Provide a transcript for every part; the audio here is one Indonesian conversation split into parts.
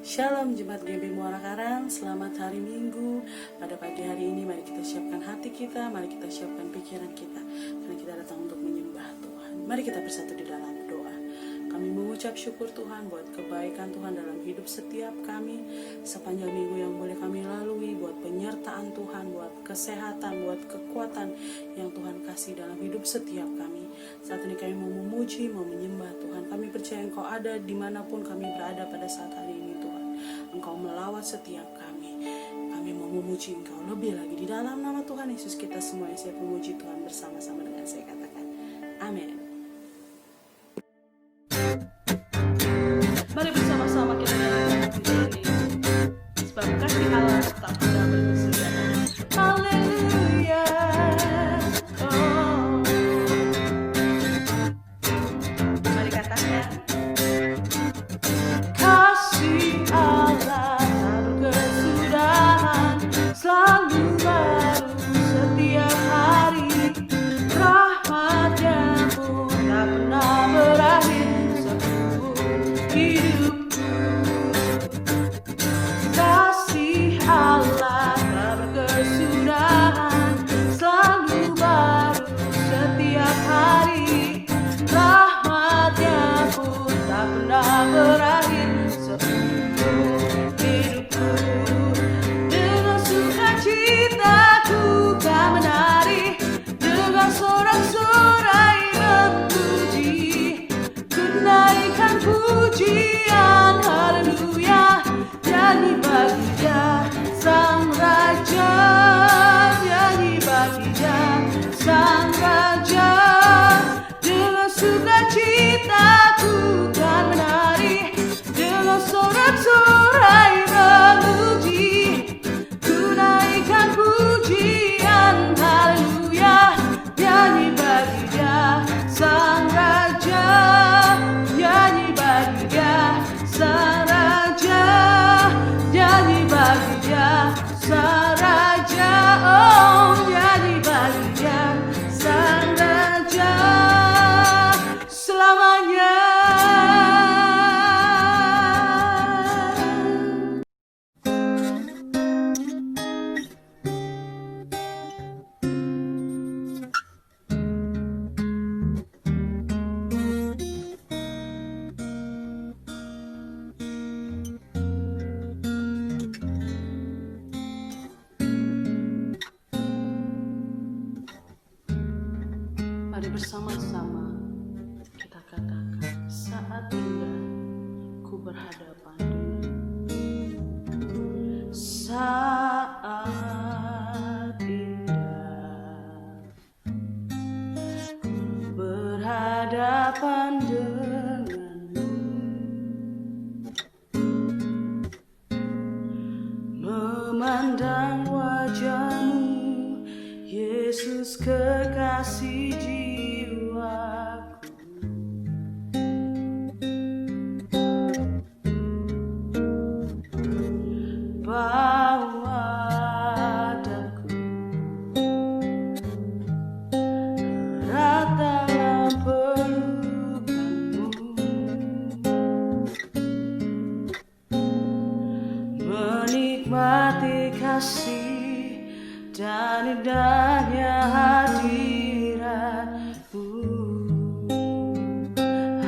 Shalom Jemaat GB Muara Karang, selamat hari Minggu. Pada pagi hari ini mari kita siapkan hati kita, mari kita siapkan pikiran kita, karena kita datang untuk menyembah Tuhan. Mari kita bersatu di dalam doa. Kami mengucap syukur Tuhan buat kebaikan Tuhan dalam hidup setiap kami sepanjang minggu yang boleh kami lalui, buat penyertaan Tuhan, buat kesehatan, buat kekuatan yang Tuhan kasih dalam hidup setiap kami. Saat ini kami mau memuji, mau menyembah Tuhan. Kami percaya Engkau ada dimanapun kami berada pada saat hari ini Tuhan. Engkau melawat setiap kami. Kami mau memuji Engkau lebih lagi di dalam nama Tuhan Yesus. Kita semua yang siap memuji Tuhan bersama-sama dengan saya katakan amin. Mari bersama-sama kita nyanyikan pujian ini, sebab kasih Allah tak pernah berkesudahan. Haleluya. Oh. Mari katakan, kasih Allah tak berkesudahan, selalu baru setiap hari. Rahmat-Nya pun tak pernah berakhir seumur hidupku. Kasih Allah tak berkesudahan, selalu baru setiap hari. Rahmat-Nya pun tak pernah berakhir seumur hidupku. Dengan sukacitaku kan menari, dengan sorak-sorai memuji, kenaikan pujian haleluya, nyanyi bagi Dia Sang Raja, nyanyi bagi Dia Sang Raja. Dengan sukacitaku kan menari, dengan sorak-sorai memuji, kenaikan pujian haleluya, nyanyi bagi Dia Sang Raja, nyanyi bagi Dia Sang Raja, nyanyi bagi Dia Sang Raja, oh nyanyi bagi Dia Sang Raja selamanya. Mari bersama-sama kita katakan, saat indah ku berhadapan denganmu. Saat indah ku berhadapan denganmu, memandang wajah-Mu Yesus kekasih jiwaku. Bawa daku erat dalam pelukan-Mu, menikmati kasih dan indahnya hadirat-Mu,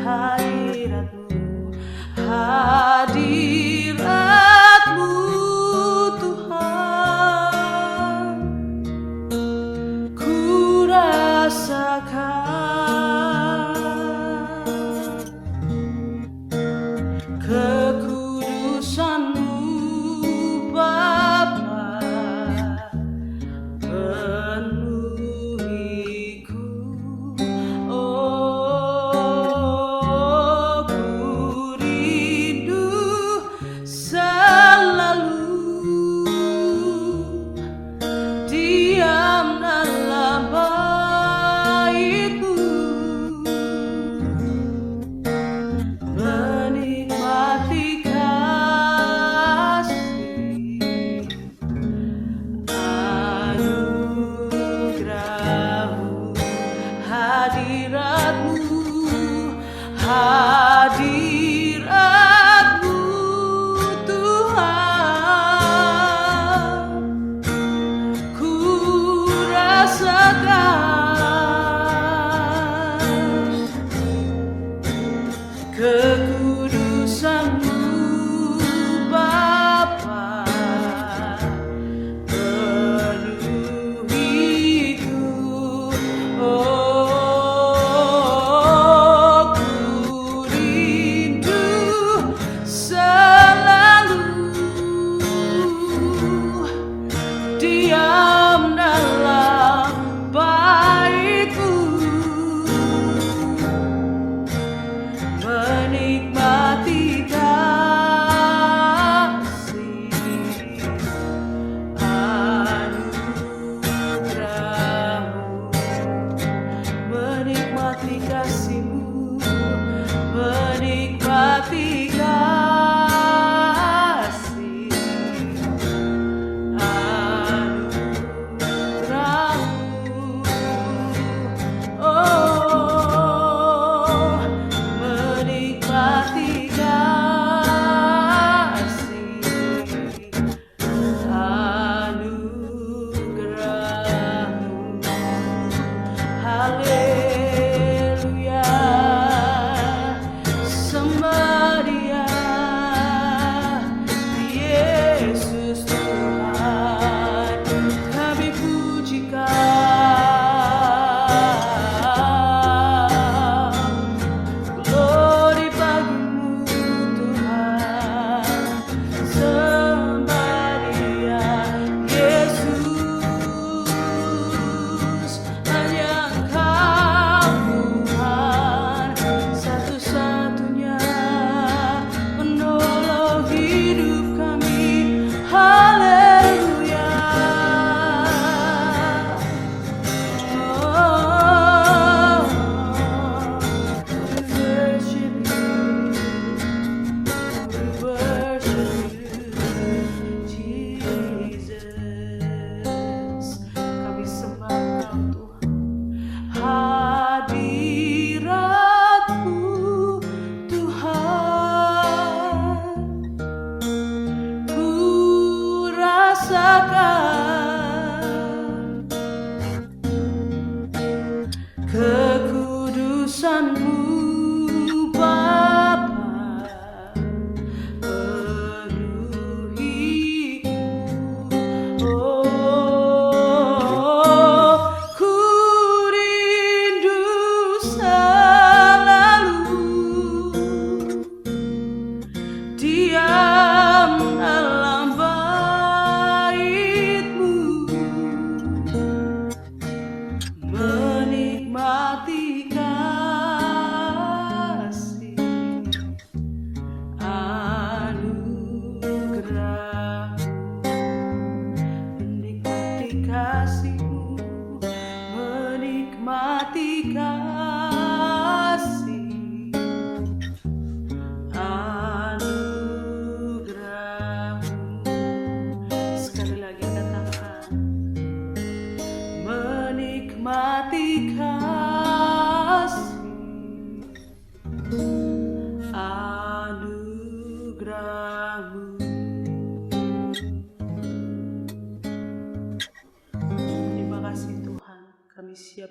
hadirat-Mu, hadirat-Mu Tuhan, ku rasakan kekudusan-Mu Bapa, penuhiku, oh ku rindu selalu diam dalam bait-Mu, menikmati kasih anugerah-Mu, hadirat-Mu, hadirat-Mu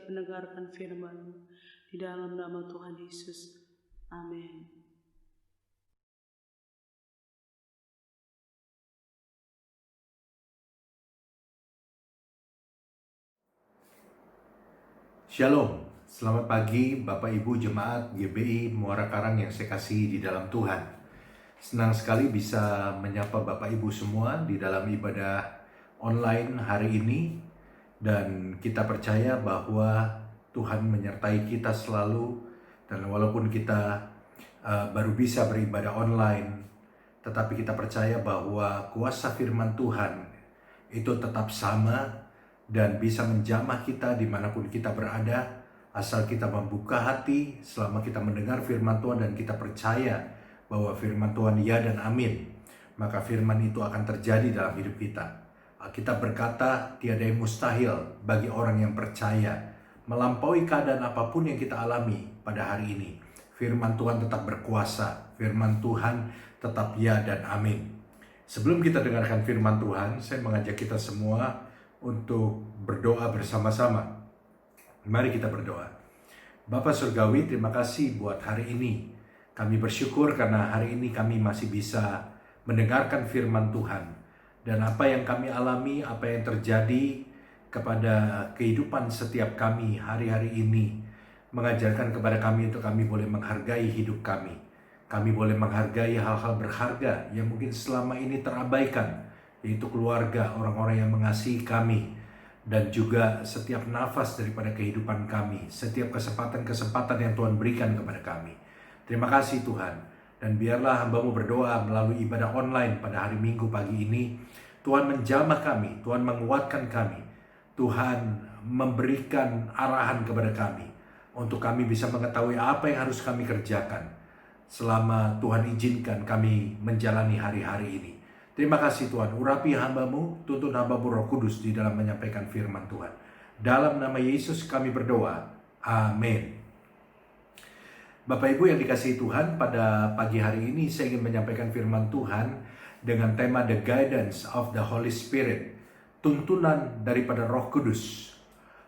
siap mendengarkan firman-Mu. Di dalam nama Tuhan Yesus. Amin. Shalom, selamat pagi Bapak Ibu Jemaat GBI Muara Karang yang saya kasihi di dalam Tuhan. Senang sekali bisa menyapa Bapak Ibu semua di dalam ibadah online hari ini. Dan kita percaya bahwa Tuhan menyertai kita selalu. Dan walaupun kita baru bisa beribadah online, tetapi kita percaya bahwa kuasa firman Tuhan itu tetap sama dan bisa menjamah kita dimanapun kita berada, asal kita membuka hati selama kita mendengar firman Tuhan dan kita percaya bahwa firman Tuhan ya dan amin, maka firman itu akan terjadi dalam hidup kita. Alkitab berkata, tiada yang mustahil bagi orang yang percaya. Melampaui keadaan apapun yang kita alami pada hari ini, firman Tuhan tetap berkuasa, firman Tuhan tetap ya dan amin. Sebelum kita dengarkan firman Tuhan, saya mengajak kita semua untuk berdoa bersama-sama. Mari kita berdoa. Bapa Surgawi, terima kasih buat hari ini. Kami bersyukur karena hari ini kami masih bisa mendengarkan firman Tuhan. Dan apa yang kami alami, apa yang terjadi kepada kehidupan setiap kami hari-hari ini, mengajarkan kepada kami untuk kami boleh menghargai hidup kami. Kami boleh menghargai hal-hal berharga yang mungkin selama ini terabaikan, yaitu keluarga, orang-orang yang mengasihi kami, dan juga setiap nafas daripada kehidupan kami, setiap kesempatan-kesempatan yang Tuhan berikan kepada kami. Terima kasih Tuhan, dan biarlah hamba-Mu berdoa melalui ibadah online pada hari Minggu pagi ini. Tuhan menjamah kami, Tuhan menguatkan kami, Tuhan memberikan arahan kepada kami, untuk kami bisa mengetahui apa yang harus kami kerjakan, selama Tuhan izinkan kami menjalani hari-hari ini. Terima kasih Tuhan, urapi hamba-Mu, tuntun hamba-Mu Roh Kudus di dalam menyampaikan firman Tuhan. Dalam nama Yesus kami berdoa, amin. Bapak Ibu yang dikasihi Tuhan, pada pagi hari ini saya ingin menyampaikan firman Tuhan dengan tema The Guidance of the Holy Spirit, tuntunan daripada Roh Kudus.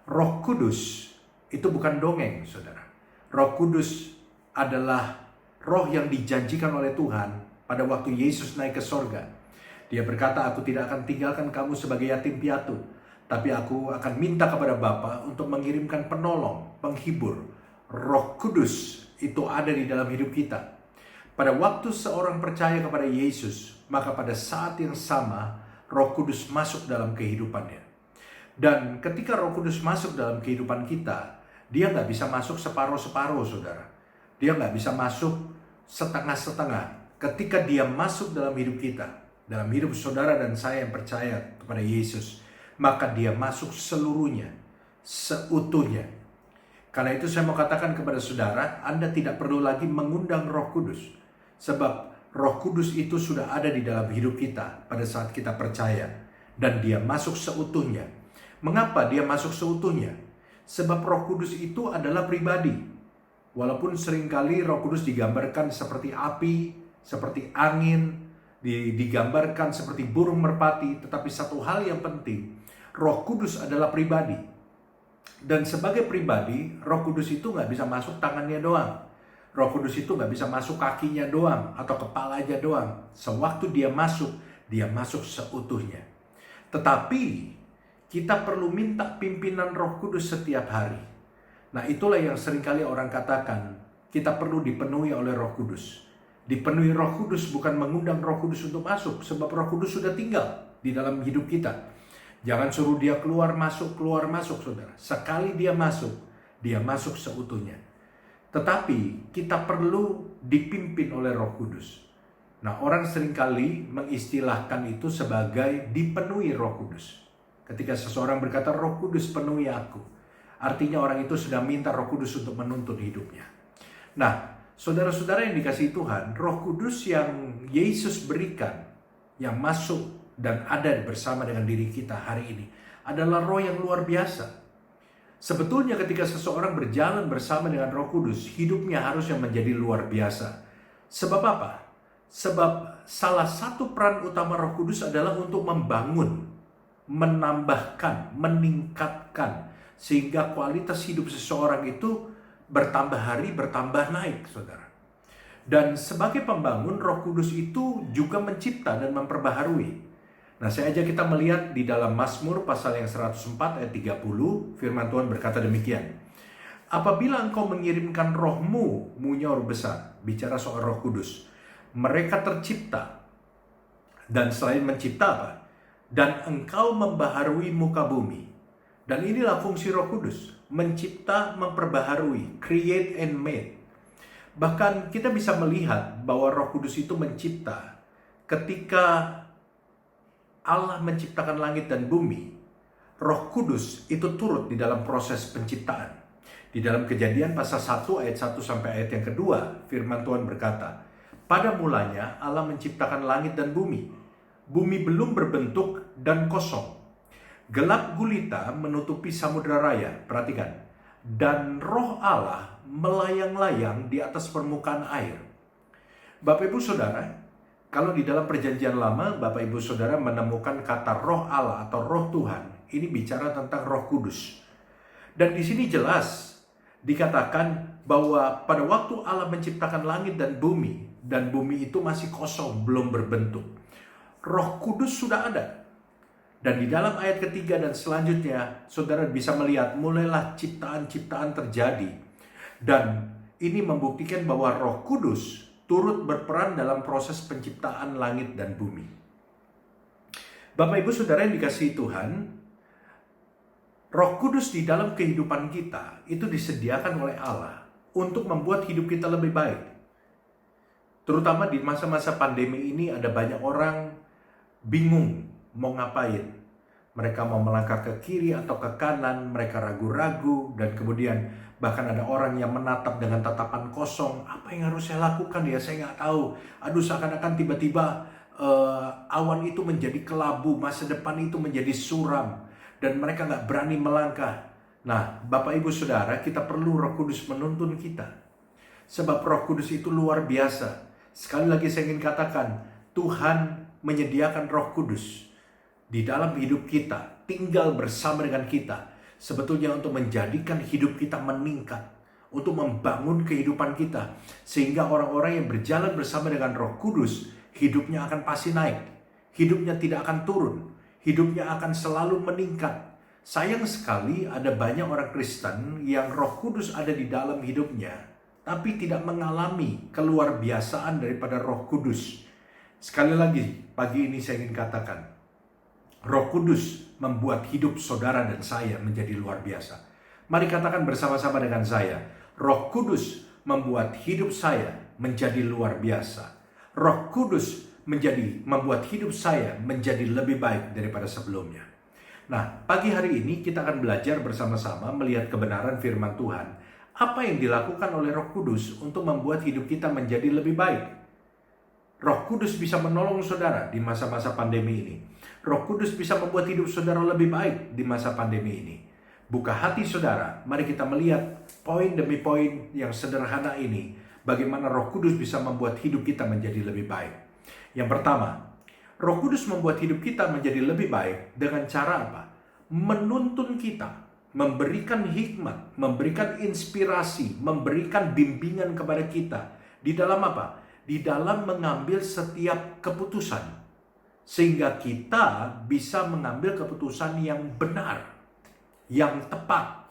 Roh Kudus itu bukan dongeng, saudara. Roh Kudus adalah roh yang dijanjikan oleh Tuhan pada waktu Yesus naik ke sorga. Dia berkata, aku tidak akan tinggalkan kamu sebagai yatim piatu, tapi aku akan minta kepada Bapa untuk mengirimkan penolong, penghibur. Roh Kudus itu ada di dalam hidup kita. Pada waktu seorang percaya kepada Yesus, maka pada saat yang sama, Roh Kudus masuk dalam kehidupannya. Dan ketika Roh Kudus masuk dalam kehidupan kita, dia nggak bisa masuk separuh-separuh, saudara. Dia nggak bisa masuk setengah-setengah. Ketika dia masuk dalam hidup kita, dalam hidup saudara dan saya yang percaya kepada Yesus, maka dia masuk seluruhnya, seutuhnya. Karena itu saya mau katakan kepada saudara, Anda tidak perlu lagi mengundang Roh Kudus. Sebab Roh Kudus itu sudah ada di dalam hidup kita pada saat kita percaya. Dan dia masuk seutuhnya. Mengapa dia masuk seutuhnya? Sebab Roh Kudus itu adalah pribadi. Walaupun seringkali Roh Kudus digambarkan seperti api, seperti angin, digambarkan seperti burung merpati, tetapi satu hal yang penting, Roh Kudus adalah pribadi. Dan sebagai pribadi, Roh Kudus itu nggak bisa masuk tangannya doang. Roh Kudus itu nggak bisa masuk kakinya doang atau kepalanya doang. Sewaktu dia masuk seutuhnya. Tetapi kita perlu minta pimpinan Roh Kudus setiap hari. Nah, itulah yang seringkali orang katakan, kita perlu dipenuhi oleh Roh Kudus. Dipenuhi Roh Kudus bukan mengundang Roh Kudus untuk masuk, sebab Roh Kudus sudah tinggal di dalam hidup kita. Jangan suruh dia keluar masuk, saudara. Sekali dia masuk seutuhnya. Tetapi kita perlu dipimpin oleh Roh Kudus. Nah, orang seringkali mengistilahkan itu sebagai dipenuhi Roh Kudus. Ketika seseorang berkata, Roh Kudus penuhi aku, artinya orang itu sedang minta Roh Kudus untuk menuntun hidupnya. Nah, saudara-saudara yang dikasihi Tuhan, Roh Kudus yang Yesus berikan, yang masuk dan ada bersama dengan diri kita hari ini, adalah roh yang luar biasa. Sebetulnya ketika seseorang berjalan bersama dengan Roh Kudus, hidupnya harusnya menjadi luar biasa. Sebab apa? Sebab salah satu peran utama Roh Kudus adalah untuk membangun, menambahkan, meningkatkan sehingga kualitas hidup seseorang itu bertambah hari, bertambah naik, saudara. Dan sebagai pembangun, Roh Kudus itu juga mencipta dan memperbaharui. Nah, saya ajak kita melihat di dalam Mazmur pasal yang 104 ayat 30, firman Tuhan berkata demikian. Apabila engkau mengirimkan rohmu, munyor besar, bicara soal Roh Kudus, mereka tercipta. Dan selain mencipta apa? Dan engkau membaharui muka bumi. Dan inilah fungsi Roh Kudus, mencipta, memperbaharui, create and made. Bahkan kita bisa melihat bahwa Roh Kudus itu mencipta. Ketika Allah menciptakan langit dan bumi, Roh Kudus itu turut di dalam proses penciptaan. Di dalam Kejadian pasal 1 ayat 1 sampai ayat yang kedua, firman Tuhan berkata, pada mulanya Allah menciptakan langit dan bumi. Bumi belum berbentuk dan kosong. Gelap gulita menutupi samudera raya. Perhatikan. Dan roh Allah melayang-layang di atas permukaan air. Bapak Ibu Saudara, kalau di dalam perjanjian lama Bapak Ibu Saudara menemukan kata roh Allah atau roh Tuhan, ini bicara tentang Roh Kudus. Dan di sini jelas dikatakan bahwa pada waktu Allah menciptakan langit dan bumi itu masih kosong, belum berbentuk, Roh Kudus sudah ada. Dan di dalam ayat ketiga dan selanjutnya, saudara bisa melihat mulailah ciptaan-ciptaan terjadi. Dan ini membuktikan bahwa Roh Kudus turut berperan dalam proses penciptaan langit dan bumi. Bapak Ibu Saudara yang dikasihi Tuhan, Roh Kudus di dalam kehidupan kita itu disediakan oleh Allah untuk membuat hidup kita lebih baik. Terutama di masa-masa pandemi ini ada banyak orang bingung mau ngapain. Mereka mau melangkah ke kiri atau ke kanan, mereka ragu-ragu, dan kemudian bahkan ada orang yang menatap dengan tatapan kosong. Apa yang harus saya lakukan ya? Saya nggak tahu. Aduh, seakan-akan tiba-tiba awan itu menjadi kelabu, masa depan itu menjadi suram, dan mereka nggak berani melangkah. Nah, Bapak Ibu Saudara, kita perlu Roh Kudus menuntun kita. Sebab Roh Kudus itu luar biasa. Sekali lagi saya ingin katakan, Tuhan menyediakan Roh Kudus di dalam hidup kita, tinggal bersama dengan kita, sebetulnya untuk menjadikan hidup kita meningkat, untuk membangun kehidupan kita, sehingga orang-orang yang berjalan bersama dengan Roh Kudus, hidupnya akan pasti naik, hidupnya tidak akan turun, hidupnya akan selalu meningkat. Sayang sekali ada banyak orang Kristen yang Roh Kudus ada di dalam hidupnya, tapi tidak mengalami keluar biasaan daripada Roh Kudus. Sekali lagi, pagi ini saya ingin katakan, Roh Kudus membuat hidup saudara dan saya menjadi luar biasa. Mari katakan bersama-sama dengan saya, Roh Kudus membuat hidup saya menjadi luar biasa. Roh Kudus membuat hidup saya menjadi lebih baik daripada sebelumnya. Nah, pagi hari ini kita akan belajar bersama-sama melihat kebenaran firman Tuhan. Apa yang dilakukan oleh Roh Kudus untuk membuat hidup kita menjadi lebih baik? Roh Kudus bisa menolong saudara di masa-masa pandemi ini. Roh Kudus bisa membuat hidup saudara lebih baik di masa pandemi ini. Buka hati saudara, mari kita melihat poin demi poin yang sederhana ini. Bagaimana Roh Kudus bisa membuat hidup kita menjadi lebih baik. Yang pertama, Roh Kudus membuat hidup kita menjadi lebih baik dengan cara apa? Menuntun kita, memberikan hikmat, memberikan inspirasi, memberikan bimbingan kepada kita. Di dalam apa? Di dalam mengambil setiap keputusan. Sehingga kita bisa mengambil keputusan yang benar, yang tepat.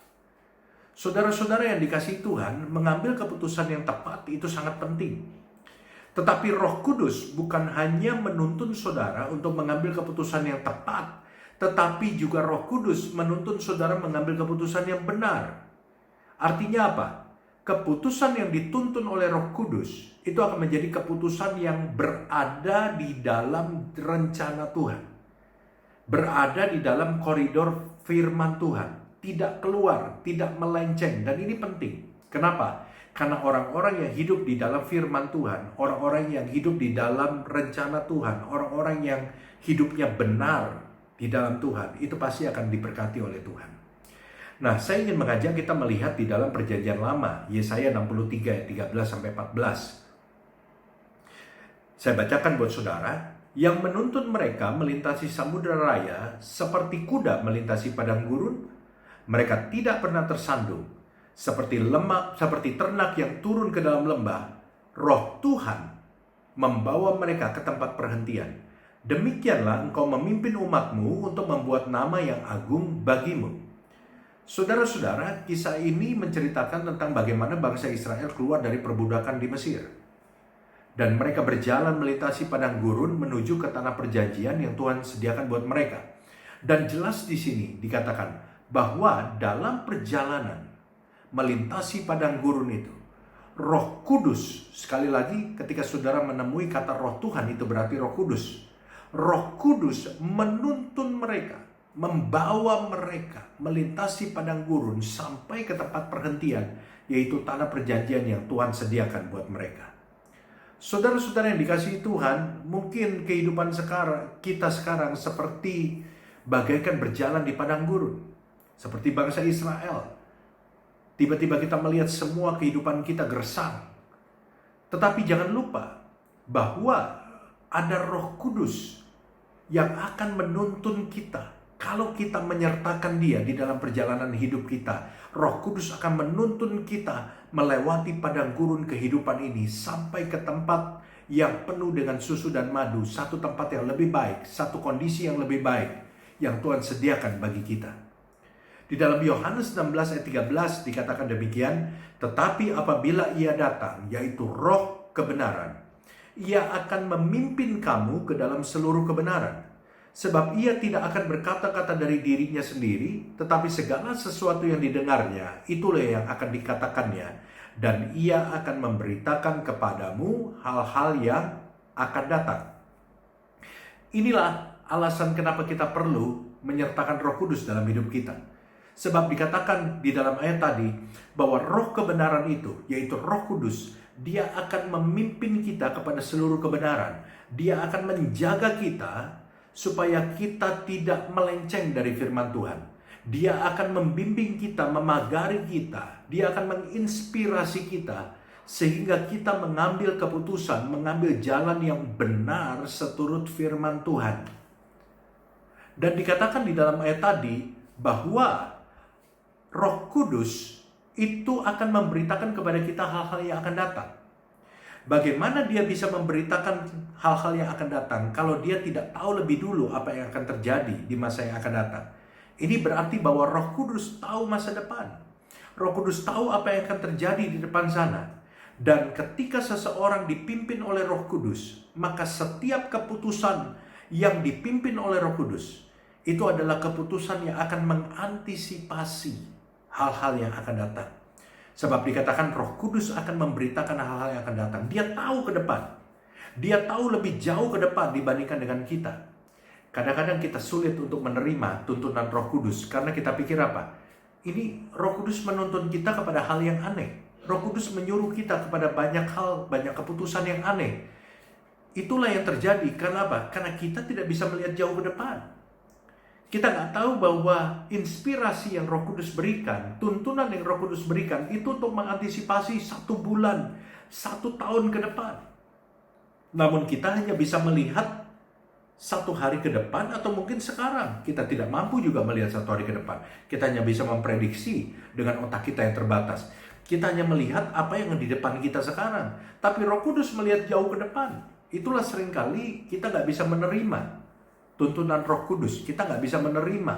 Saudara-saudara yang dikasihi Tuhan, mengambil keputusan yang tepat itu sangat penting. Tetapi Roh Kudus bukan hanya menuntun saudara untuk mengambil keputusan yang tepat, tetapi juga Roh Kudus menuntun saudara mengambil keputusan yang benar. Artinya apa? Keputusan yang dituntun oleh Roh Kudus itu akan menjadi keputusan yang berada di dalam rencana Tuhan. Berada di dalam koridor firman Tuhan. Tidak keluar, tidak melenceng. Dan ini penting. Kenapa? Karena orang-orang yang hidup di dalam firman Tuhan, orang-orang yang hidup di dalam rencana Tuhan, orang-orang yang hidupnya benar di dalam Tuhan, itu pasti akan diberkati oleh Tuhan. Nah, saya ingin mengajak kita melihat di dalam perjanjian lama, Yesaya 63 ayat 13-14. Saya bacakan buat saudara, yang menuntun mereka melintasi samudera raya seperti kuda melintasi padang gurun, Mereka tidak pernah tersandung. Seperti lemak, seperti ternak yang turun ke dalam lembah, Roh Tuhan membawa mereka ke tempat perhentian. Demikianlah engkau memimpin umatmu untuk membuat nama yang agung bagimu. Saudara-saudara, kisah ini menceritakan tentang bagaimana bangsa Israel keluar dari perbudakan di Mesir. Dan mereka berjalan melintasi padang gurun menuju ke tanah perjanjian yang Tuhan sediakan buat mereka. Dan jelas di sini dikatakan bahwa dalam perjalanan melintasi padang gurun itu, Roh Kudus, sekali lagi ketika saudara menemui kata Roh Tuhan itu berarti Roh Kudus. Roh Kudus menuntun mereka, membawa mereka melintasi padang gurun sampai ke tempat perhentian, yaitu tanah perjanjian yang Tuhan sediakan buat mereka. Saudara-saudara yang dikasihi Tuhan, mungkin kehidupan kita sekarang seperti bagaikan berjalan di padang gurun, seperti bangsa Israel. Tiba-tiba kita melihat semua kehidupan kita gersang. Tetapi jangan lupa bahwa ada Roh Kudus yang akan menuntun kita. Kalau kita menyertakan Dia di dalam perjalanan hidup kita, Roh Kudus akan menuntun kita melewati padang gurun kehidupan ini sampai ke tempat yang penuh dengan susu dan madu, satu tempat yang lebih baik, satu kondisi yang lebih baik yang Tuhan sediakan bagi kita. Di dalam Yohanes 16 ayat 13 dikatakan demikian, tetapi apabila Ia datang, yaitu Roh kebenaran, Ia akan memimpin kamu ke dalam seluruh kebenaran. Sebab Ia tidak akan berkata-kata dari dirinya sendiri, tetapi segala sesuatu yang didengarnya, itulah yang akan dikatakannya. Dan Ia akan memberitakan kepadamu hal-hal yang akan datang. Inilah alasan kenapa kita perlu menyertakan Roh Kudus dalam hidup kita. Sebab dikatakan di dalam ayat tadi, bahwa roh kebenaran itu, yaitu Roh Kudus, Dia akan memimpin kita kepada seluruh kebenaran. Dia akan menjaga kita, supaya kita tidak melenceng dari firman Tuhan. Dia akan membimbing kita, memagari kita. Dia akan menginspirasi kita, sehingga kita mengambil keputusan, mengambil jalan yang benar seturut firman Tuhan. Dan dikatakan di dalam ayat tadi, bahwa Roh Kudus itu akan memberitakan kepada kita hal-hal yang akan datang. Bagaimana Dia bisa memberitakan hal-hal yang akan datang kalau Dia tidak tahu lebih dulu apa yang akan terjadi di masa yang akan datang? Ini berarti bahwa Roh Kudus tahu masa depan. Roh Kudus tahu apa yang akan terjadi di depan sana. Dan ketika seseorang dipimpin oleh Roh Kudus, maka setiap keputusan yang dipimpin oleh Roh Kudus itu adalah keputusan yang akan mengantisipasi hal-hal yang akan datang. Sebab dikatakan Roh Kudus akan memberitakan hal-hal yang akan datang. Dia tahu ke depan. Dia tahu lebih jauh ke depan dibandingkan dengan kita. Kadang-kadang kita sulit untuk menerima tuntunan Roh Kudus. Karena kita pikir apa? Ini Roh Kudus menuntun kita kepada hal yang aneh. Roh Kudus menyuruh kita kepada banyak hal, banyak keputusan yang aneh. Itulah yang terjadi. Karena apa? Karena kita tidak bisa melihat jauh ke depan. Kita nggak tahu bahwa inspirasi yang Roh Kudus berikan, tuntunan yang Roh Kudus berikan, itu untuk mengantisipasi 1 bulan, 1 tahun ke depan. Namun kita hanya bisa melihat 1 hari ke depan atau mungkin sekarang. Kita tidak mampu juga melihat 1 hari ke depan. Kita hanya bisa memprediksi dengan otak kita yang terbatas. Kita hanya melihat apa yang di depan kita sekarang. Tapi Roh Kudus melihat jauh ke depan. Itulah seringkali kita nggak bisa menerima tuntunan Roh Kudus. Kita nggak bisa menerima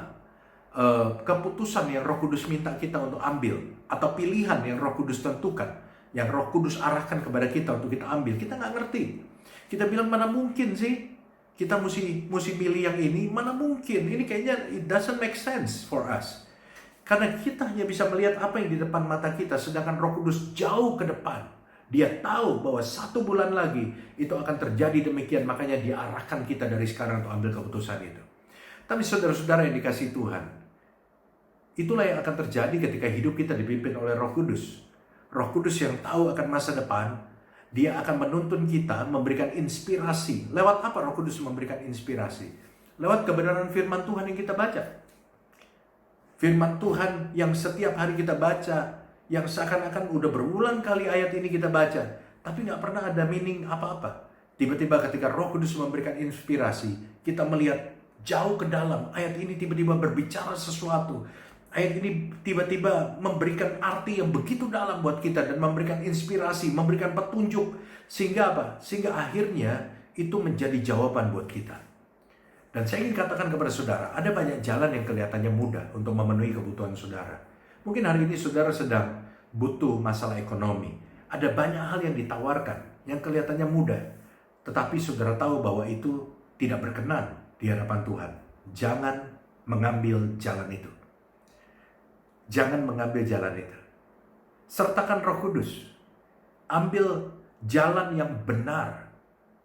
keputusan yang Roh Kudus minta kita untuk ambil, atau pilihan yang Roh Kudus tentukan, yang Roh Kudus arahkan kepada kita untuk kita ambil. Kita nggak ngerti. Kita bilang, mana mungkin sih kita mesti milih yang ini? Mana mungkin? Ini kayaknya it doesn't make sense for us. Karena kita hanya bisa melihat apa yang di depan mata kita, sedangkan Roh Kudus jauh ke depan. Dia tahu bahwa 1 bulan lagi itu akan terjadi demikian. Makanya dia arahkan kita dari sekarang untuk ambil keputusan itu. Tapi saudara-saudara yang dikasihi Tuhan, itulah yang akan terjadi ketika hidup kita dipimpin oleh Roh Kudus. Roh Kudus yang tahu akan masa depan, Dia akan menuntun kita, memberikan inspirasi. Lewat apa Roh Kudus memberikan inspirasi? Lewat kebenaran firman Tuhan yang kita baca. Firman Tuhan yang setiap hari kita baca, yang seakan-akan udah berulang kali ayat ini kita baca, tapi nggak pernah ada meaning apa-apa. Tiba-tiba ketika Roh Kudus memberikan inspirasi, kita melihat jauh ke dalam, ayat ini tiba-tiba berbicara sesuatu Ayat ini tiba-tiba memberikan arti yang begitu dalam buat kita dan memberikan inspirasi, memberikan petunjuk. Sehingga apa? Sehingga akhirnya itu menjadi jawaban buat kita. Dan saya ingin katakan kepada saudara, ada banyak jalan yang kelihatannya mudah untuk memenuhi kebutuhan saudara. Mungkin hari ini saudara sedang butuh masalah ekonomi. Ada banyak hal yang ditawarkan yang kelihatannya mudah. Tetapi saudara tahu bahwa itu tidak berkenan di hadapan Tuhan. Jangan mengambil jalan itu. Jangan mengambil jalan itu. Sertakan Roh Kudus. Ambil jalan yang benar.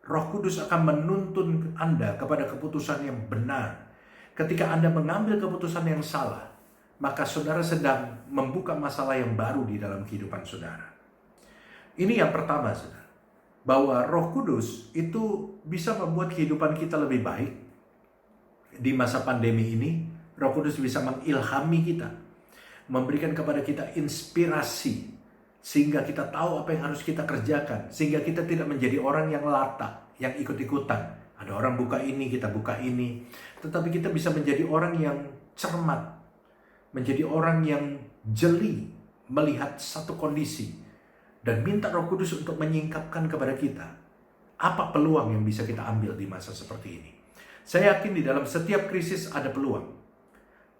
Roh Kudus akan menuntun Anda kepada keputusan yang benar. Ketika Anda mengambil keputusan yang salah, maka saudara sedang membuka masalah yang baru di dalam kehidupan saudara. Ini yang pertama, saudara. Bahwa Roh Kudus itu bisa membuat kehidupan kita lebih baik. Di masa pandemi ini, Roh Kudus bisa mengilhami kita. Memberikan kepada kita inspirasi sehingga kita tahu apa yang harus kita kerjakan, sehingga kita tidak menjadi orang yang latah, yang ikut-ikutan. Ada orang buka ini, kita buka ini, tetapi kita bisa menjadi orang yang cermat, menjadi orang yang jeli melihat satu kondisi dan minta Roh Kudus untuk menyingkapkan kepada kita apa peluang yang bisa kita ambil di masa seperti ini. Saya yakin di dalam setiap krisis ada peluang.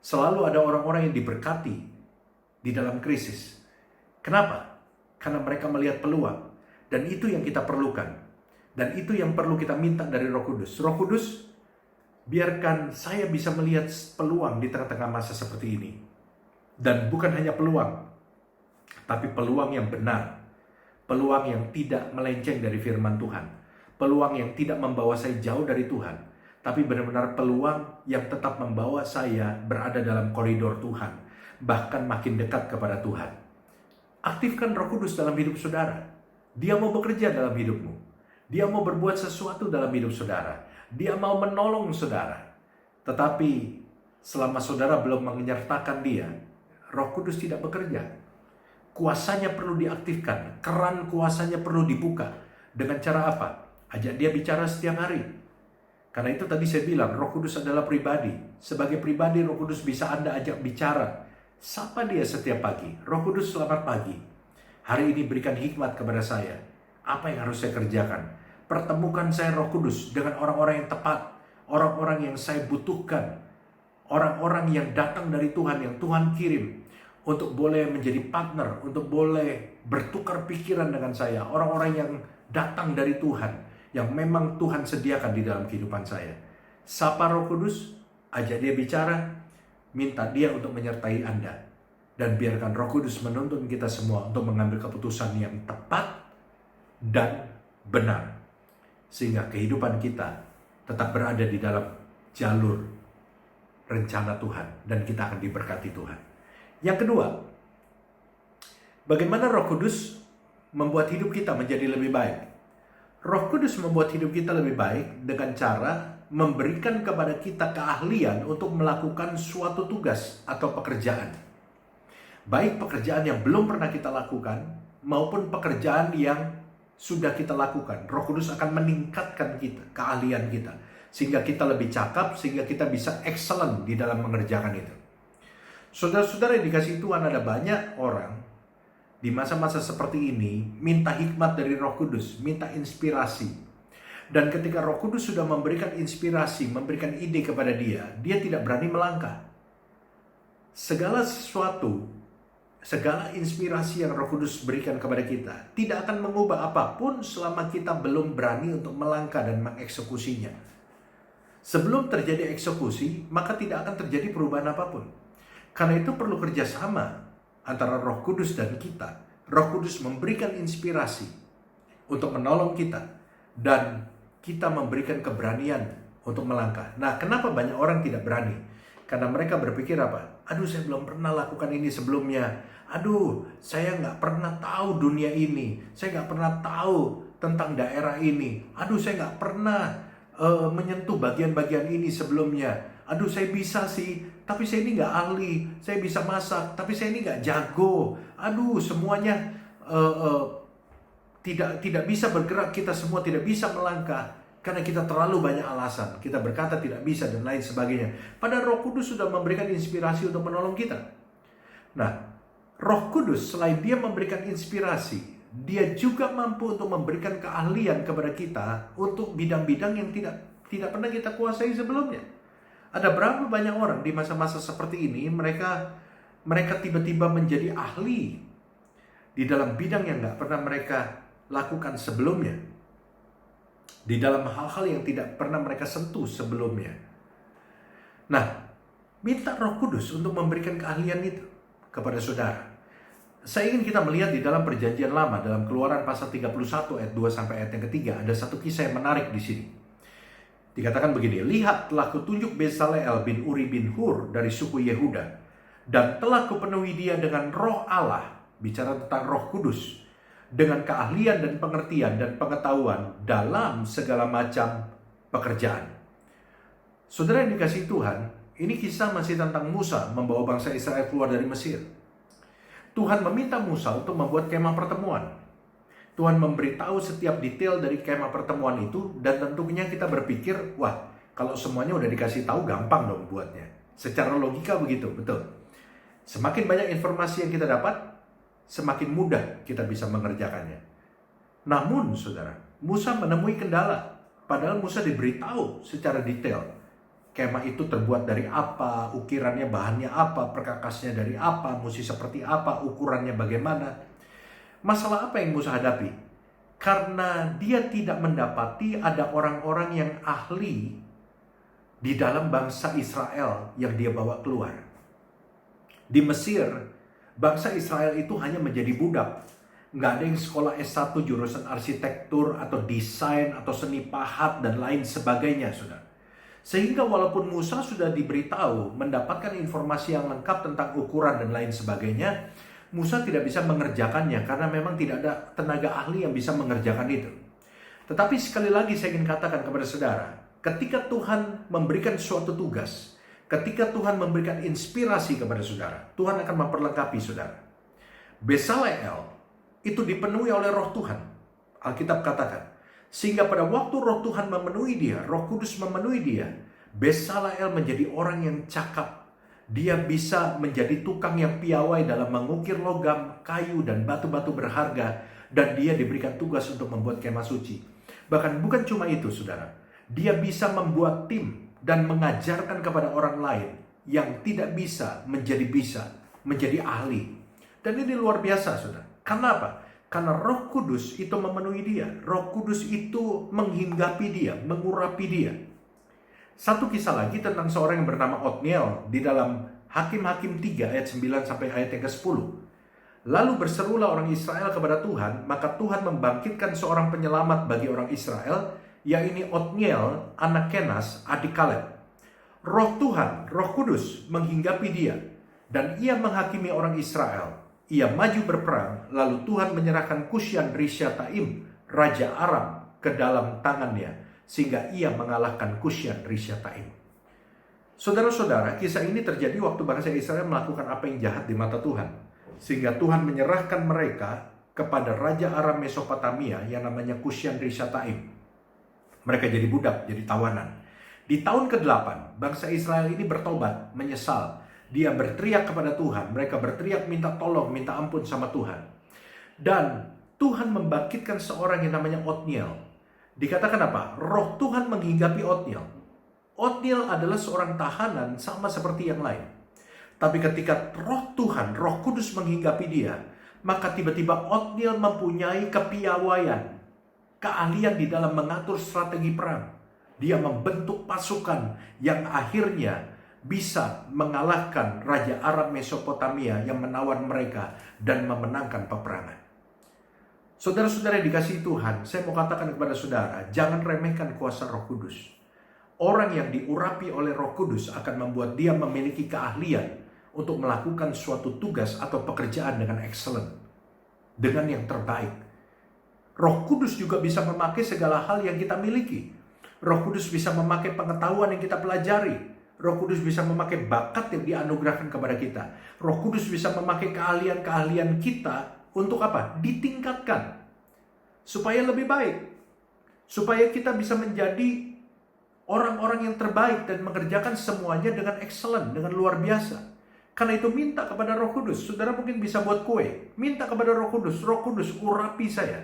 Selalu ada orang-orang yang diberkati di dalam krisis. Kenapa? Karena mereka melihat peluang. Dan itu yang kita perlukan. Dan itu yang perlu kita minta dari Roh Kudus. Roh Kudus, biarkan saya bisa melihat peluang di tengah-tengah masa seperti ini. Dan bukan hanya peluang, tapi peluang yang benar. Peluang yang tidak melenceng dari firman Tuhan. Peluang yang tidak membawa saya jauh dari Tuhan. Tapi benar-benar peluang yang tetap membawa saya berada dalam koridor Tuhan. Bahkan makin dekat kepada Tuhan. Aktifkan Roh Kudus dalam hidup saudara. Dia mau bekerja dalam hidupmu. Dia mau berbuat sesuatu dalam hidup saudara. Dia mau menolong saudara. Tetapi selama saudara belum menyertakan dia, Roh Kudus tidak bekerja. Kuasanya perlu diaktifkan. Keran kuasanya perlu dibuka. Dengan cara apa? Ajak dia bicara setiap hari. Karena itu tadi saya bilang, Roh Kudus adalah pribadi. Sebagai pribadi, Roh Kudus bisa Anda ajak bicara. Sapa dia setiap pagi. Roh Kudus, selamat pagi. Hari ini berikan hikmat kepada saya. Apa yang harus saya kerjakan? Pertemukan saya Roh Kudus dengan orang-orang yang tepat. Orang-orang yang saya butuhkan. Orang-orang yang datang dari Tuhan, yang Tuhan kirim. Untuk boleh menjadi partner. Untuk boleh bertukar pikiran dengan saya. Orang-orang yang datang dari Tuhan. Yang memang Tuhan sediakan di dalam kehidupan saya. Sapa Roh Kudus. Ajak dia bicara. Minta dia untuk menyertai Anda. Dan biarkan Roh Kudus menuntun kita semua untuk mengambil keputusan yang tepat dan benar. Sehingga kehidupan kita tetap berada di dalam jalur rencana Tuhan. Dan kita akan diberkati Tuhan. Yang kedua, bagaimana Roh Kudus membuat hidup kita menjadi lebih baik? Roh Kudus membuat hidup kita lebih baik dengan cara memberikan kepada kita keahlian untuk melakukan suatu tugas atau pekerjaan. Baik pekerjaan yang belum pernah kita lakukan, maupun pekerjaan yang sudah kita lakukan. Roh Kudus akan meningkatkan kita, keahlian kita. Sehingga kita lebih cakap, sehingga kita bisa excellent di dalam mengerjakan itu. Saudara-saudara yang dikasihi Tuhan, ada banyak orang di masa-masa seperti ini minta hikmat dari Roh Kudus, minta inspirasi. Dan ketika Roh Kudus sudah memberikan inspirasi, memberikan ide kepada dia, dia tidak berani melangkah. Segala sesuatu, segala inspirasi yang Roh Kudus berikan kepada kita tidak akan mengubah apapun selama kita belum berani untuk melangkah dan mengeksekusinya. Sebelum terjadi eksekusi, maka tidak akan terjadi perubahan apapun. Karena itu perlu kerjasama antara Roh Kudus dan kita. Roh Kudus memberikan inspirasi untuk menolong kita, dan kita memberikan keberanian untuk melangkah. Nah, kenapa banyak orang tidak berani? Karena mereka berpikir apa? Aduh, saya belum pernah lakukan ini sebelumnya. Aduh, saya nggak pernah tahu dunia ini. Saya nggak pernah tahu tentang daerah ini. Aduh, saya nggak pernah menyentuh bagian-bagian ini sebelumnya. Aduh, saya bisa sih, tapi saya ini nggak ahli. Saya bisa masak, tapi saya ini nggak jago. Aduh, semuanya tidak bisa bergerak, kita semua tidak bisa melangkah. Karena kita terlalu banyak alasan, kita berkata tidak bisa dan lain sebagainya. Padahal Roh Kudus sudah memberikan inspirasi untuk menolong kita. Nah, Roh Kudus selain dia memberikan inspirasi, dia juga mampu untuk memberikan keahlian kepada kita untuk bidang-bidang yang tidak pernah kita kuasai sebelumnya. Ada berapa banyak orang di masa-masa seperti ini, mereka tiba-tiba menjadi ahli di dalam bidang yang nggak pernah mereka lakukan sebelumnya. Di dalam hal-hal yang tidak pernah mereka sentuh sebelumnya. Nah, minta Roh Kudus untuk memberikan keahlian itu kepada saudara. Saya ingin kita melihat di dalam Perjanjian Lama, dalam Keluaran pasal 31 ayat 2 sampai ayat yang ketiga, ada satu kisah yang menarik di sini. Dikatakan begini, "Lihat, telah kutunjuk Bezaleel bin Uri bin Hur dari suku Yehuda, dan telah kupenuhi dia dengan Roh Allah," bicara tentang Roh Kudus, "dengan keahlian dan pengertian dan pengetahuan dalam segala macam pekerjaan." Saudara yang dikasihi Tuhan, ini kisah masih tentang Musa membawa bangsa Israel keluar dari Mesir. Tuhan meminta Musa untuk membuat kemah pertemuan. Tuhan memberitahu setiap detail dari kemah pertemuan itu, dan tentunya kita berpikir, wah, kalau semuanya udah dikasih tahu gampang dong buatnya. Secara logika begitu, betul. Semakin banyak informasi yang kita dapat, semakin mudah kita bisa mengerjakannya. Namun, saudara, Musa menemui kendala. Padahal Musa diberitahu secara detail. Kemah itu terbuat dari apa, ukirannya, bahannya apa, perkakasnya dari apa, mesti seperti apa, ukurannya bagaimana. Masalah apa yang Musa hadapi? Karena dia tidak mendapati ada orang-orang yang ahli di dalam bangsa Israel yang dia bawa keluar. Di Mesir, bangsa Israel itu hanya menjadi budak. Nggak ada yang sekolah S1 jurusan arsitektur atau desain atau seni pahat dan lain sebagainya, saudara. Sehingga walaupun Musa sudah diberitahu mendapatkan informasi yang lengkap tentang ukuran dan lain sebagainya, Musa tidak bisa mengerjakannya karena memang tidak ada tenaga ahli yang bisa mengerjakan itu. Tetapi sekali lagi saya ingin katakan kepada saudara, ketika Tuhan memberikan suatu tugas, ketika Tuhan memberikan inspirasi kepada saudara, Tuhan akan memperlengkapi saudara. Bezaleel itu dipenuhi oleh Roh Tuhan. Alkitab katakan, sehingga pada waktu Roh Tuhan memenuhi dia, Roh Kudus memenuhi dia, Bezaleel menjadi orang yang cakap. Dia bisa menjadi tukang yang piawai dalam mengukir logam, kayu, dan batu-batu berharga, dan dia diberikan tugas untuk membuat kemah suci. Bahkan bukan cuma itu, saudara. Dia bisa membuat tim dan mengajarkan kepada orang lain yang tidak bisa, menjadi ahli. Dan ini luar biasa, saudara. Karena apa? Karena Roh Kudus itu memenuhi dia. Roh Kudus itu menghinggapi dia, mengurapi dia. Satu kisah lagi tentang seorang yang bernama Otniel di dalam Hakim-Hakim 3 ayat 9 sampai ayat yang ke-10. Lalu berserulah orang Israel kepada Tuhan, maka Tuhan membangkitkan seorang penyelamat bagi orang Israel, yaitu Otniel, anak Kenas, adik Kaleb. Roh Tuhan, Roh Kudus menghinggapi dia, dan ia menghakimi orang Israel. Ia maju berperang, lalu Tuhan menyerahkan Kusyan Rishyataim, Raja Aram, ke dalam tangannya, sehingga ia mengalahkan Kusyan Rishyataim. Saudara-saudara, kisah ini terjadi waktu bangsa Israel melakukan apa yang jahat di mata Tuhan. Sehingga Tuhan menyerahkan mereka kepada Raja Aram Mesopotamia yang namanya Kusyan Rishyataim. Mereka jadi budak, jadi tawanan. Di tahun ke-8, bangsa Israel ini bertobat, menyesal. Dia berteriak kepada Tuhan. Mereka berteriak minta tolong, minta ampun sama Tuhan. Dan Tuhan membangkitkan seorang yang namanya Otniel. Dikatakan apa? Roh Tuhan menghinggapi Otniel. Otniel adalah seorang tahanan sama seperti yang lain. Tapi ketika Roh Tuhan, Roh Kudus menghinggapi dia, maka tiba-tiba Otniel mempunyai kepiawaian, keahlian di dalam mengatur strategi perang. Dia membentuk pasukan yang akhirnya bisa mengalahkan Raja Aram Mesopotamia yang menawan mereka dan memenangkan peperangan. Saudara-saudara yang dikasihi Tuhan, saya mau katakan kepada saudara, jangan remehkan kuasa Roh Kudus. Orang yang diurapi oleh Roh Kudus akan membuat dia memiliki keahlian untuk melakukan suatu tugas atau pekerjaan dengan excellent, dengan yang terbaik. Roh Kudus juga bisa memakai segala hal yang kita miliki. Roh Kudus bisa memakai pengetahuan yang kita pelajari. Roh Kudus bisa memakai bakat yang dianugerahkan kepada kita. Roh Kudus bisa memakai keahlian-keahlian kita untuk apa? Ditingkatkan. Supaya lebih baik. supaya kita bisa menjadi orang-orang yang terbaik dan mengerjakan semuanya dengan excellent, dengan luar biasa. Karena itu minta kepada Roh Kudus. Saudara mungkin bisa buat kue. Minta kepada Roh Kudus. Roh Kudus, urapi saya.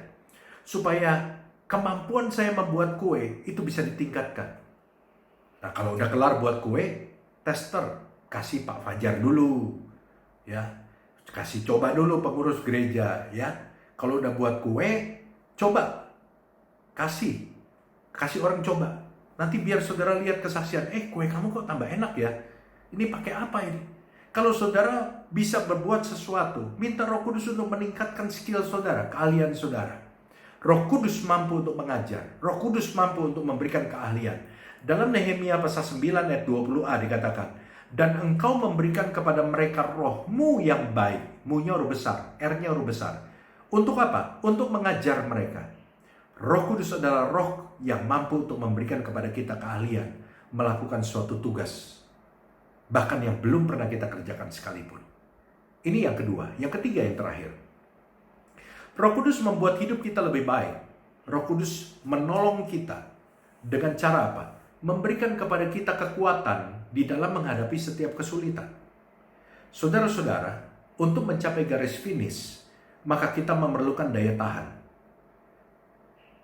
Supaya kemampuan saya membuat kue itu bisa ditingkatkan. Nah, kalau udah kelar buat kue, tester. Kasih Pak Fajar dulu. Ya, kasih coba dulu pengurus gereja. Ya, kalau udah buat kue, coba. Kasih orang coba. Nanti biar saudara lihat kesaksian, kue kamu kok tambah enak ya? Ini pakai apa ini? Kalau saudara bisa berbuat sesuatu, minta Roh Kudus untuk meningkatkan skill saudara, keahlian saudara. Roh Kudus mampu untuk mengajar. Roh Kudus mampu untuk memberikan keahlian. Dalam Nehemia pasal 9 ayat 20a dikatakan, dan engkau memberikan kepada mereka rohmu yang baik. Mu-nya huruf besar, R-nya huruf besar. Untuk apa? Untuk mengajar mereka. Roh Kudus adalah roh yang mampu untuk memberikan kepada kita keahlian melakukan suatu tugas, bahkan yang belum pernah kita kerjakan sekalipun. Ini yang kedua. Yang ketiga, yang terakhir, Roh Kudus membuat hidup kita lebih baik. Roh Kudus menolong kita dengan cara apa? Memberikan kepada kita kekuatan di dalam menghadapi setiap kesulitan. Saudara-saudara, untuk mencapai garis finish, maka kita memerlukan daya tahan.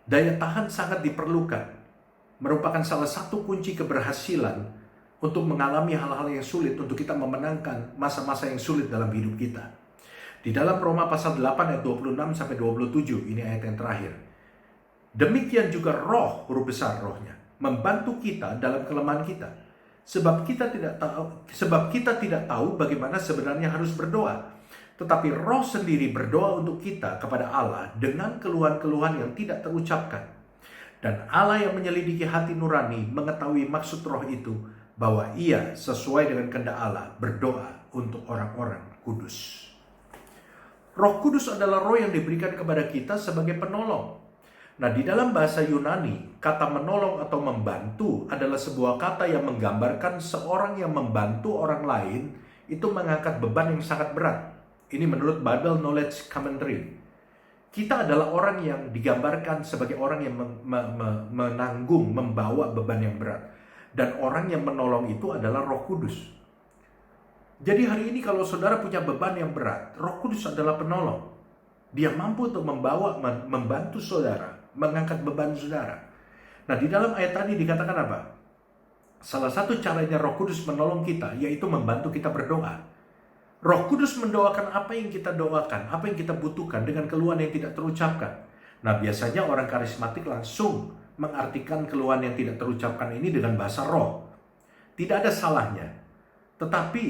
Daya tahan sangat diperlukan, merupakan salah satu kunci keberhasilan untuk mengalami hal-hal yang sulit, untuk kita memenangkan masa-masa yang sulit dalam hidup kita. Di dalam Roma pasal 8 ayat 26 sampai 27, ini ayat yang terakhir. Demikian juga roh, huruf besar rohnya, membantu kita dalam kelemahan kita. Sebab kita tidak tahu bagaimana sebenarnya harus berdoa. Tetapi roh sendiri berdoa untuk kita kepada Allah dengan keluhan-keluhan yang tidak terucapkan. Dan Allah yang menyelidiki hati nurani mengetahui maksud roh itu, bahwa ia sesuai dengan kehendak Allah berdoa untuk orang-orang kudus. Roh Kudus adalah roh yang diberikan kepada kita sebagai penolong. Nah, di dalam bahasa Yunani, kata menolong atau membantu adalah sebuah kata yang menggambarkan seorang yang membantu orang lain itu mengangkat beban yang sangat berat. Ini menurut Bible Knowledge Commentary. Kita adalah orang yang digambarkan sebagai orang yang menanggung, membawa beban yang berat. Dan orang yang menolong itu adalah Roh Kudus. Jadi hari ini kalau saudara punya beban yang berat, Roh Kudus adalah penolong. Dia mampu untuk membantu saudara, mengangkat beban saudara. Nah, di dalam ayat tadi dikatakan apa? Salah satu caranya Roh Kudus menolong kita, yaitu membantu kita berdoa. Roh Kudus mendoakan apa yang kita doakan, apa yang kita butuhkan dengan keluhan yang tidak terucapkan. Nah, biasanya orang karismatik langsung mengartikan keluhan yang tidak terucapkan ini dengan bahasa roh. Tidak ada salahnya. Tetapi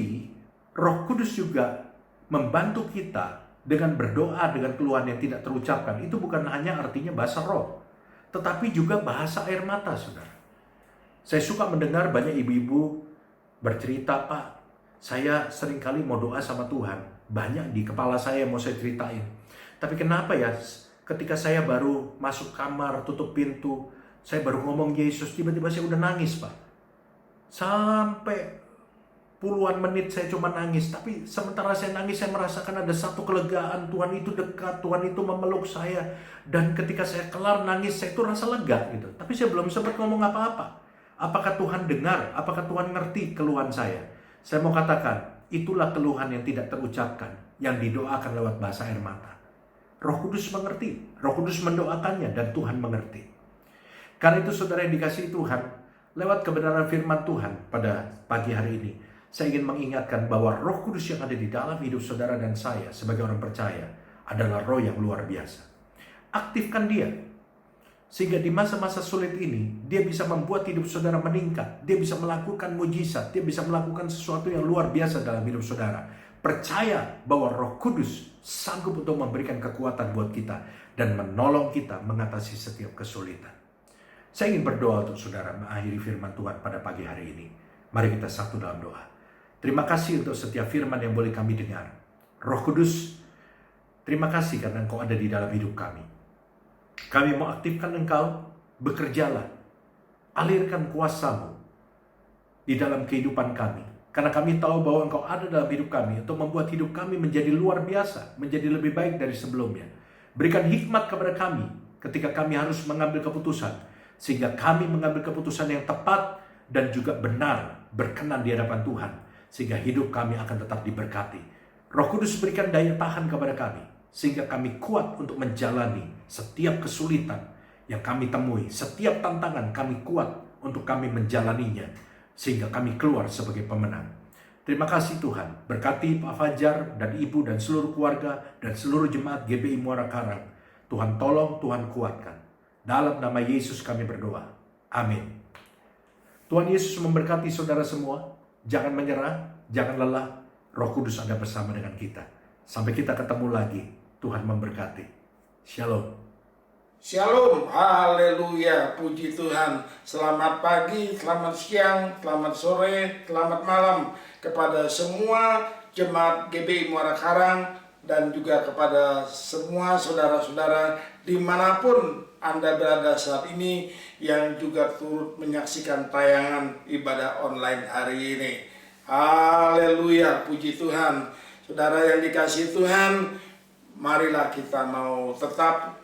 Roh Kudus juga membantu kita dengan berdoa dengan keluhan yang tidak terucapkan. Itu bukan hanya artinya bahasa roh, tetapi juga bahasa air mata, saudara. Saya suka mendengar banyak ibu-ibu bercerita, Pak, saya seringkali mau doa sama Tuhan. Banyak di kepala saya yang mau saya ceritain. Tapi kenapa ya, ketika saya baru masuk kamar, tutup pintu, saya baru ngomong Yesus, tiba-tiba saya udah nangis, Pak. Sampai puluhan menit saya cuma nangis. Tapi sementara saya nangis, saya merasakan ada satu kelegaan. Tuhan itu dekat, Tuhan itu memeluk saya. Dan ketika saya kelar nangis, saya itu rasa lega gitu. Tapi saya belum sempat ngomong apa-apa. Apakah Tuhan dengar? Apakah Tuhan ngerti keluhan saya? Saya mau katakan, itulah keluhan yang tidak terucapkan, yang didoakan lewat bahasa air mata. Roh Kudus mengerti, Roh Kudus mendoakannya, dan Tuhan mengerti. Karena itu saudara yang dikasihi Tuhan, lewat kebenaran firman Tuhan pada pagi hari ini, saya ingin mengingatkan bahwa Roh Kudus yang ada di dalam hidup saudara dan saya sebagai orang percaya adalah roh yang luar biasa. Aktifkan dia. Sehingga di masa-masa sulit ini, dia bisa membuat hidup saudara meningkat. Dia bisa melakukan mujizat. Dia bisa melakukan sesuatu yang luar biasa dalam hidup saudara. Percaya bahwa Roh Kudus sanggup untuk memberikan kekuatan buat kita dan menolong kita mengatasi setiap kesulitan. Saya ingin berdoa untuk saudara mengakhiri firman Tuhan pada pagi hari ini. Mari kita satu dalam doa. Terima kasih untuk setiap firman yang boleh kami dengar. Roh Kudus, terima kasih karena Engkau ada di dalam hidup kami. Kami mau aktifkan Engkau, bekerjalah, alirkan kuasa-Mu di dalam kehidupan kami. Karena kami tahu bahwa Engkau ada dalam hidup kami untuk membuat hidup kami menjadi luar biasa, menjadi lebih baik dari sebelumnya. Berikan hikmat kepada kami ketika kami harus mengambil keputusan, sehingga kami mengambil keputusan yang tepat dan juga benar, berkenan di hadapan Tuhan, sehingga hidup kami akan tetap diberkati. Roh Kudus berikan daya tahan kepada kami, sehingga kami kuat untuk menjalani setiap kesulitan yang kami temui, setiap tantangan kami kuat untuk kami menjalaninya, sehingga kami keluar sebagai pemenang. Terima kasih Tuhan, berkati Pak Fajar dan Ibu dan seluruh keluarga dan seluruh jemaat GBI Muara Karang. Tuhan tolong, Tuhan kuatkan. Dalam nama Yesus kami berdoa. Amin. Tuhan Yesus memberkati saudara semua. Jangan menyerah, jangan lelah. Roh Kudus ada bersama dengan kita. Sampai kita ketemu lagi. Tuhan memberkati. Shalom. Shalom, haleluya, puji Tuhan. Selamat pagi, selamat siang, selamat sore, selamat malam kepada semua jemaat GBI Muara Karang dan juga kepada semua saudara-saudara dimanapun Anda berada saat ini yang juga turut menyaksikan tayangan ibadah online hari ini. Haleluya, puji Tuhan. Saudara yang dikasihi Tuhan, marilah kita mau tetap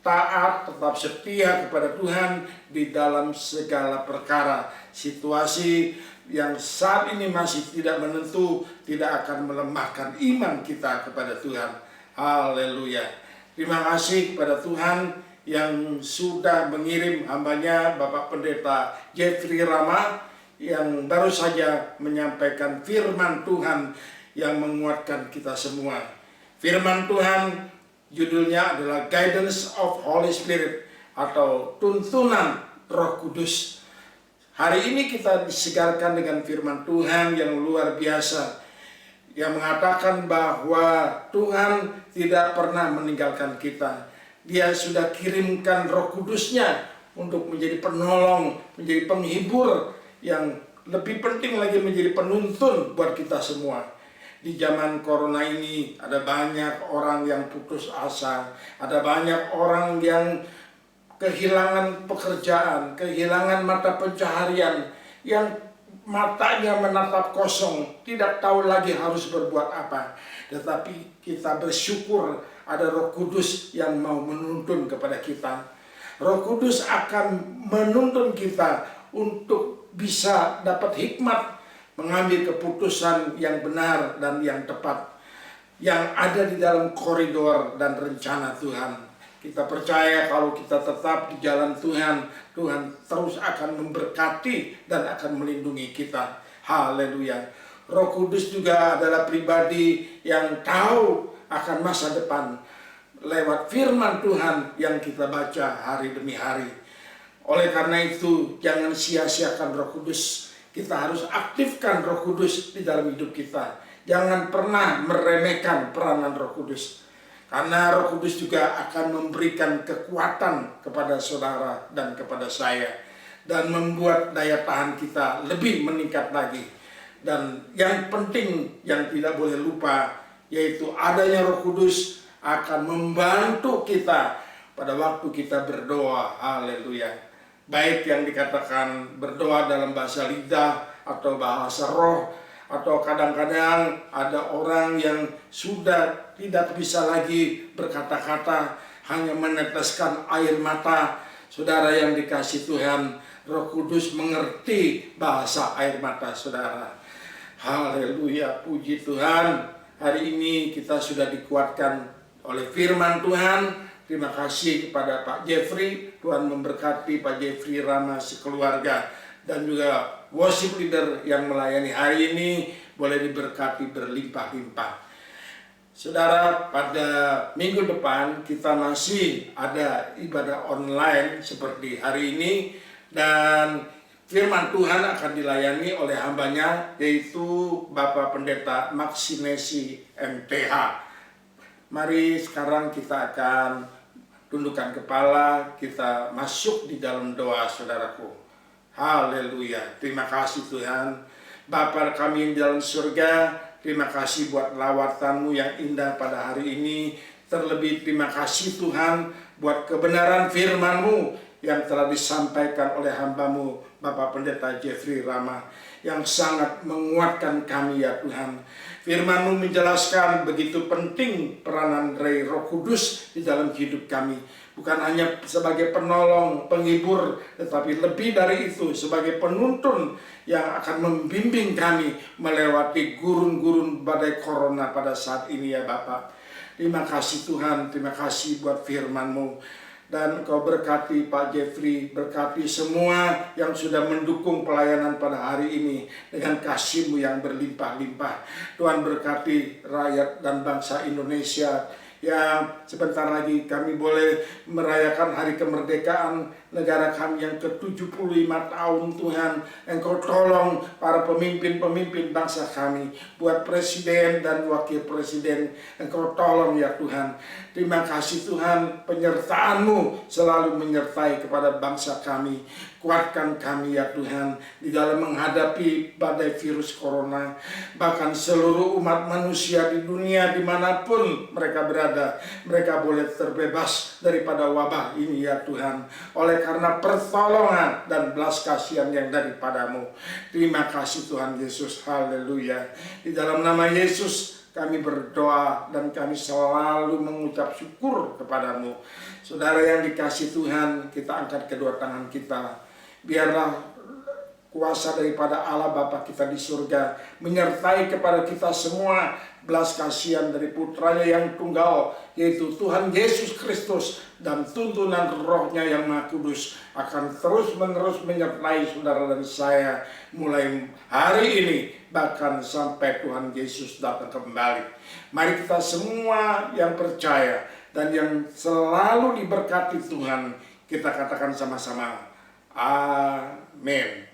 taat, tetap setia kepada Tuhan di dalam segala perkara. Situasi yang saat ini masih tidak menentu tidak akan melemahkan iman kita kepada Tuhan. Haleluya. Terima kasih kepada Tuhan yang sudah mengirim hambanya Bapak Pendeta Jeffrey Rama yang baru saja menyampaikan firman Tuhan yang menguatkan kita semua. Firman Tuhan judulnya adalah Guidance of Holy Spirit atau tuntunan Roh Kudus. Hari ini kita disegarkan dengan firman Tuhan yang luar biasa yang mengatakan bahwa Tuhan tidak pernah meninggalkan kita. Dia sudah kirimkan Roh Kudusnya untuk menjadi penolong, menjadi penghibur, yang lebih penting lagi menjadi penuntun buat kita semua. Di zaman corona ini ada banyak orang yang putus asa, ada banyak orang yang kehilangan pekerjaan, kehilangan mata pencaharian, yang matanya menatap kosong, tidak tahu lagi harus berbuat apa. Tetapi kita bersyukur ada Roh Kudus yang mau menuntun kepada kita. Roh Kudus akan menuntun kita untuk bisa dapat hikmat, mengambil keputusan yang benar dan yang tepat, yang ada di dalam koridor dan rencana Tuhan. Kita percaya kalau kita tetap di jalan Tuhan, Tuhan terus akan memberkati dan akan melindungi kita. Haleluya. Roh Kudus juga adalah pribadi yang tahu akan masa depan lewat firman Tuhan yang kita baca hari demi hari. Oleh karena itu, jangan sia-siakan Roh Kudus. Kita harus aktifkan Roh Kudus di dalam hidup kita. Jangan pernah meremehkan peranan Roh Kudus. Karena Roh Kudus juga akan memberikan kekuatan kepada saudara dan kepada saya. Dan membuat daya tahan kita lebih meningkat lagi. Dan yang penting, yang tidak boleh lupa, yaitu adanya Roh Kudus akan membantu kita pada waktu kita berdoa. Haleluya. Baik yang dikatakan berdoa dalam bahasa lidah atau bahasa roh, atau kadang-kadang ada orang yang sudah tidak bisa lagi berkata-kata, hanya meneteskan air mata. Saudara yang dikasihi Tuhan, Roh Kudus mengerti bahasa air mata saudara. Haleluya, puji Tuhan. Hari ini kita sudah dikuatkan oleh firman Tuhan. Terima kasih kepada Pak Jeffrey. Tuhan memberkati Pak Jeffrey Rama sekeluarga. Dan juga worship leader yang melayani hari ini boleh diberkati berlimpah-limpah. Saudara, pada minggu depan kita masih ada ibadah online seperti hari ini. Dan firman Tuhan akan dilayani oleh hambanya, yaitu Bapak Pendeta Maksinesi MTH. Mari sekarang kita akan tundukkan kepala, kita masuk di dalam doa saudaraku. Haleluya. Terima kasih Tuhan. Bapa kami yang di dalam surga, terima kasih buat lawatan-Mu yang indah pada hari ini. Terlebih terima kasih Tuhan buat kebenaran firman-Mu yang telah disampaikan oleh hamba-Mu Bapak Pendeta Jeffrey Rama, yang sangat menguatkan kami ya Tuhan. Firman-Mu menjelaskan begitu penting peranan dari Roh Kudus di dalam hidup kami. bukan hanya sebagai penolong, penghibur, tetapi lebih dari itu sebagai penuntun yang akan membimbing kami melewati gurun-gurun badai corona pada saat ini ya Bapak. Terima kasih Tuhan, terima kasih buat firman-Mu. Dan Engkau berkati Pak Jeffrey, berkati semua yang sudah mendukung pelayanan pada hari ini dengan kasih-Mu yang berlimpah-limpah. Tuhan berkati rakyat dan bangsa Indonesia. Ya, sebentar lagi kami boleh merayakan hari kemerdekaan negara kami yang ke-75 tahun Tuhan. Engkau tolong para pemimpin-pemimpin bangsa kami, buat presiden dan wakil presiden, Engkau tolong ya Tuhan. Terima kasih Tuhan, penyertaan-Mu selalu menyertai kepada bangsa kami. Kuatkan kami ya Tuhan di dalam menghadapi badai virus corona. Bahkan seluruh umat manusia di dunia dimanapun mereka berada, mereka boleh terbebas daripada wabah ini ya Tuhan. Oleh karena pertolongan dan belas kasihan yang daripada-Mu. Terima kasih Tuhan Yesus, haleluya. Di dalam nama Yesus kami berdoa dan kami selalu mengucap syukur kepada-Mu. Saudara yang dikasih Tuhan, kita angkat kedua tangan kita. Biarlah kuasa daripada Allah Bapa kita di surga menyertai kepada kita semua, belas kasihan dari putranya yang tunggal, yaitu Tuhan Yesus Kristus, dan tuntunan Roh-Nya yang Maha Kudus akan terus-menerus menyertai saudara dan saya mulai hari ini bahkan sampai Tuhan Yesus datang kembali. Mari kita semua yang percaya dan yang selalu diberkati Tuhan, kita katakan sama-sama, amin.